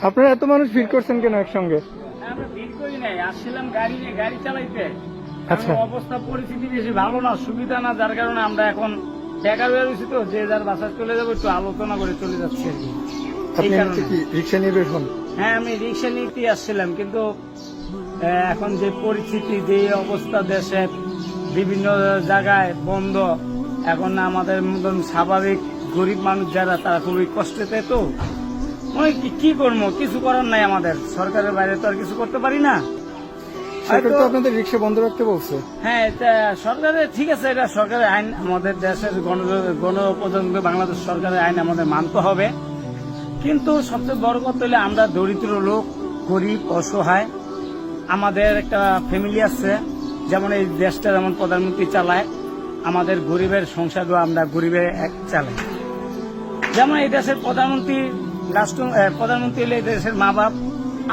আপনারা এত মানুষ ভিড় করছেন কেন একসঙ্গে? আমরা ভিড় করি নাই, আসছিলাম গাড়ি নিয়ে, গাড়ি চালাইতে। আচ্ছা। অবস্থা পরিস্থিতি বেশি ভালো না, সুবিধা না, যার কারণে আমরা এখন বেকার হয়ে রয়েছি, তো যে যার বাসায় চলে যাবো, একটু আলোচনা করে চলে যাচ্ছি আর কি। আপনি কি রিক্সা নিয়ে বের হন? হ্যাঁ, আমি রিক্সা নিতে আসছিলাম, কিন্তু এখন যে পরিস্থিতি, যে অবস্থা দেশের বিভিন্ন জায়গায় বন্ধ, এখন আমাদের মতন স্বাভাবিক গরিব মানুষ যারা, তারা খুবই কষ্টতে। তো কি করবো, কিছু করার নাই, আমাদের সরকারের বাইরে তো আর কিছু করতে পারি না। সরকার তো আপনাদের রিক্সা বন্ধ রাখতে বলছে। হ্যাঁ, এটা সরকারের, ঠিক আছে, এটা সরকারের আইন, আমাদের দেশের গণপ্রজাতন্ত্রী বাংলাদেশ সরকারের আইন আমাদের মানতে হবে। কিন্তু সবচেয়ে বড় কথা হলে আমরা দরিদ্র লোক, গরিব, অসহায়। আমাদের একটা ফ্যামিলি আছে, যেমন এই দেশটা যেমন প্রধানমন্ত্রী চালায়, আমাদের গরিবের সংসারও আমরা গরিবের এক চালাই। যেমন এই দেশের প্রধানমন্ত্রী, প্রধানমন্ত্রী হলে এই দেশের মা বাপ,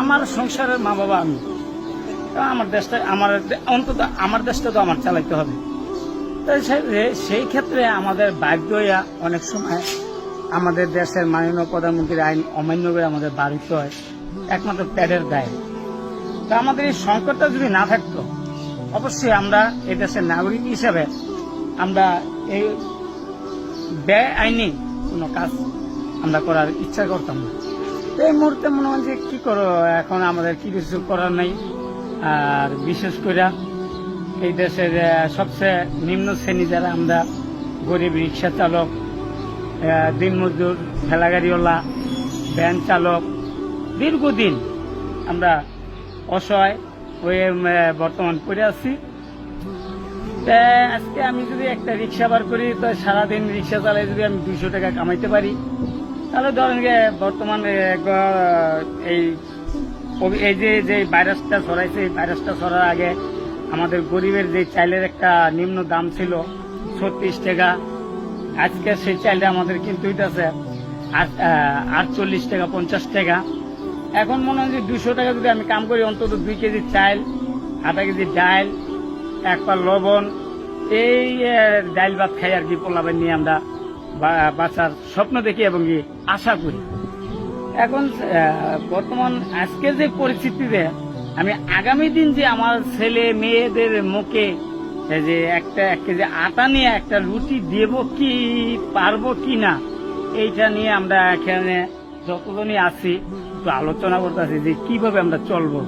আমার সংসারের মা বাবা আমি। আমার দেশটা, অন্তত আমার দেশটা তো আমার চালাইতে হবে। তাই সেই ক্ষেত্রে আমাদের বাধ্য হইয়া অনেক সময় আমাদের দেশের মাননীয় প্রধানমন্ত্রীর আইন অমান্য করে আমাদের বাড়িতে হয়, একমাত্র প্যাডের দায়। তা আমাদের এই সংকটটা যদি না থাকতো, অবশ্যই আমরা এই দেশের নাগরিক হিসেবে আমরা এই ব্যয় আইনি কোনো কাজ আমরা করার ইচ্ছা করতাম না। তো এই মুহূর্তে মনে হয় যে কি করো, এখন আমাদের কি কিছু করার নেই। আর বিশেষ করে এই দেশের সবচেয়ে নিম্ন শ্রেণী যারা আমরা, গরিব রিক্সা চালক, দিনমজুর, ঠেলাগাড়িওয়ালা, ভ্যান চালক, দীর্ঘদিন আমরা অসহায় হয়ে বর্তমান পড়ে আছি। আজকে আমি যদি একটা রিক্সা বার করি, তো সারাদিন রিক্সা চালাই যদি আমি 200 টাকা কামাইতে পারি, তাহলে ধরেন বর্তমান এই যে ভাইরাসটা ছড়াইছে, এই ভাইরাসটা ছড়ার আগে আমাদের গরিবের যে চাইলের একটা নিম্ন দাম ছিল 36 টাকা, আজকে সেই চাইলটা আমাদের কিন্তু হইতেছে 48 টাকা, 50 টাকা। এখন মনে হয় যে 200 টাকা যদি আমি কাম করি, অন্তত 2 কেজি চাইল, আধা কেজি ডাইল, 1 পা লবণ, এই ডাইল ভাত খাই আর কি, পোলাবেন নিয়ে আমরা বাঁচার স্বপ্ন দেখি এবং আশা করি। এখন বর্তমান আজকের যে পরিস্থিতিতে আমি আগামী দিন যে আমার ছেলে মেয়েদের মুখে যে এক কেজি আটা নিয়ে একটা রুটি দেব কি পারবো কি না, এইটা নিয়ে আমরা এখানে যতজনই আছি একটু আলোচনা করতেছি যে কিভাবে আমরা চলবো।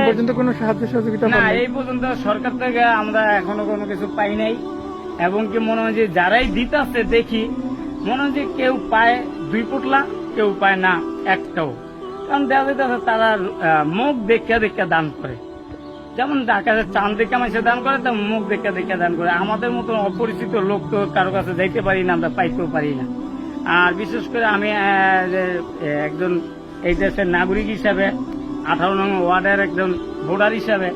পর্যন্ত কোনো সাহায্য সহযোগিতা না, এই পর্যন্ত সরকার থেকে আমরা এখনো কোনো কিছু পাই নাই। এবং কি মনে হয় যে যারাই দিতেছে দেখি, মনে হয় যে কেউ পায় 2 পুটলা, কেউ পায় না একটাও। কারণ দেখা যাইতেছে তারা মুখ দেখা দান করে, যেমন ঢাকায় চাঁদ দেখে মাসে দান করে, তেমন মুখ দেখা দান করে। আমাদের মতো অপরিচিত লোক তো কারো কাছে যাইতে পারি না, আমরা পাইতেও পারি না। আর বিশেষ করে আমি একজন এই দেশের নাগরিক হিসাবে, 18 নং ওয়ার্ডের একজন ভোটার হিসাবে,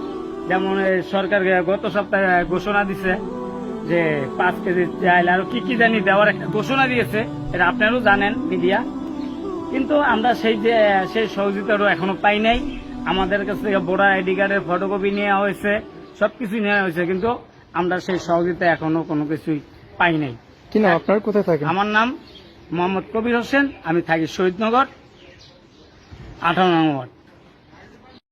যেমন সরকার গত সপ্তাহে ঘোষণা দিছে যে 5 কেজি চাইল আর কি জানি দেওয়ার একটা ঘোষণা দিয়েছে, এটা আপনারাও জানেন, মিডিয়া। কিন্তু আমরা সেই সহযোগিতারও এখনো পাই নাই। আমাদের কাছ থেকে ভোটার আইডি কার্ডের ফটোকপি নেওয়া হয়েছে, সবকিছু নেওয়া হয়েছে, কিন্তু আমরা সেই সহযোগিতা এখনো কোনো কিছুই পাই নাই। কি নাম আপনার, কোথায় থাকেন? আমার নাম মোহাম্মদ কবির হোসেন, আমি থাকি শহীদনগর, 18 নং ওয়ার্ড।